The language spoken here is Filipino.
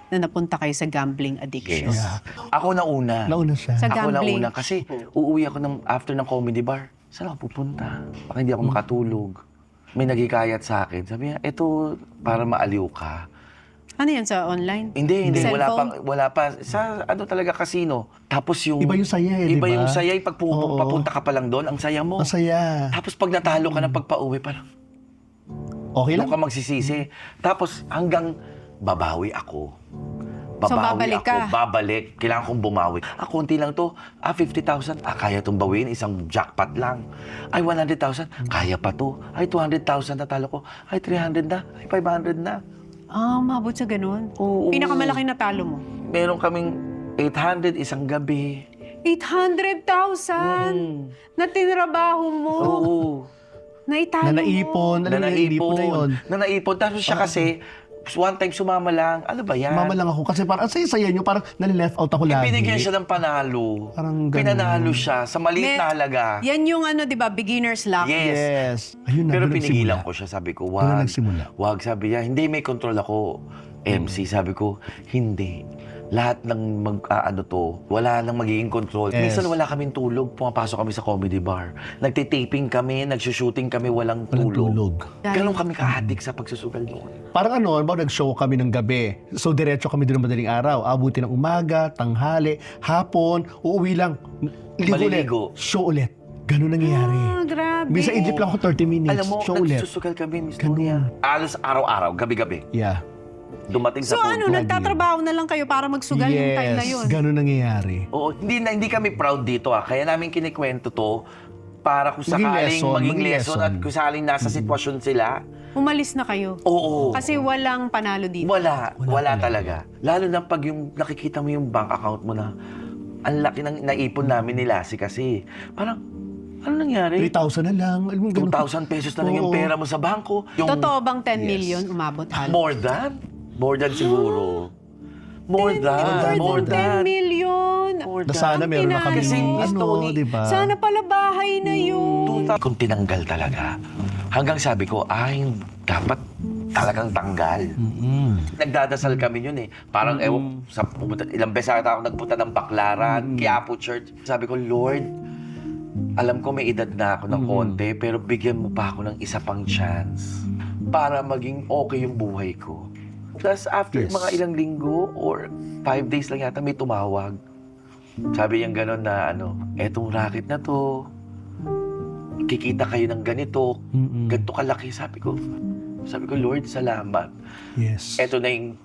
na napunta kayo sa gambling addiction? Yes. Yeah. Ako nauna. Nauna siya. Sa Ako gambling. nauna kasi uuwi ako after ng comedy bar. Saan ako pupunta? Baka hindi ako makatulog. May nagikayat sa akin. Sabi niya, eto para maaliw ka. Ano yan, sa online? Hindi. Cellphone? Wala pa. Sa ano talaga, casino. Tapos yung... Iba yung saya eh, Iba di ba? yung saya. Pag Oo. papunta ka pa lang doon, ang saya mo. Masaya. Tapos pag natalo ka ng pagpa-uwi, parang Okay doon lang. ka magsisisi. Tapos hanggang babawi ako. So, babalik ka? Babalik. Kailangan kong bumawi. Konti lang to. 50,000. Kaya itong bawiin. Isang jackpot lang. 100,000. Kaya pa to. 200,000 natalo ko. 300 na. 500 na. Mabot sa ganun? Oo. Pinakamalaki natalo mo? Meron kaming 800 isang gabi. 800,000 na tinrabaho mo. Oo. Naitalo Na mo. naipon. Alam mo, naipon na yun. Naipon. Tapos siya kasi, one time sumama lang. Ano ba yan? Mama lang ako. Kasi parang, ang saya-saya nyo. Parang nalileft out ako lagi. Binigyan siya ng panalo. Parang ganun. Pinanalo siya sa maliit na halaga. Yan yung ano, di ba, beginner's luck. Yes. Yes. Ayun na, Pero doon pinigilan nagsimula. ko siya. Sabi ko, Doon na wag. nagsimula. Wag. Sabi niya, hindi, may control ako. MC, sabi ko, hindi. Lahat ng wala nang magiging control. Yes. Minsan wala kaming tulog. Pumapasok kami sa comedy bar. Nagtitaping kami, nagsushooting kami, walang Walang tulog. tulog. Ganon kami ka-addict sa pagsusugal doon. Parang ano, nag-show kami ng gabi. So, diretso kami doon ng madaling araw. Abuti ng umaga, tanghali, hapon, uuwi lang. Maliligo. Ulit. Show ulit. Ganun nangyayari. Grabe. Minsan idlip lang ako 30 minutes. Alam mo, show ulit. nagsusugal kami, Miss Ganun. Tonia. Alos araw-araw, gabi-gabi. Yeah. Dumating So sa ano, punto. nagtatrabaho na lang kayo para magsugal yung time na yun? ganun nangyayari. Oo, hindi kami proud dito Kaya namin kinikwento to para kung Maging sakaling lesson, maging maging lesson at lesson. kung sakaling nasa sitwasyon sila. Umalis na kayo. Oo. Kasi walang panalo dito. Wala talaga. Lalo na pag yung nakikita mo yung bank account mo na ang laki ng naipon namin ni Lassie kasi. Parang, ano nangyari? 3,000 na lang. Alam mo, ganun. 2,000 pesos na lang yung Oo. pera mo sa bangko. Yung Totoo bang 10 Yes. million umabot halos? More than siguro. More than. 10 million. More Na than. sana meron na kami Kasi, Miss ano, Tony, di ba? Sana pala bahay na yun. Kung tinanggal talaga, hanggang sabi ko, dapat talagang tanggal. Nagdadasal kami yun Parang, ilang beses ata ako nagpunta ng Baclaran, Quiapo Church. Sabi ko, Lord, alam ko may edad na ako ng konti, pero bigyan mo pa ako ng isa pang chance para maging okay yung buhay ko. Tapos after Yes. mga ilang linggo or 5 days lang yata may tumawag. Sabi niya gano'n na etong racket na to, kikita kayo ng ganito, ganito kalaki. Sabi ko, Lord, salamat. Yes. Eto na yung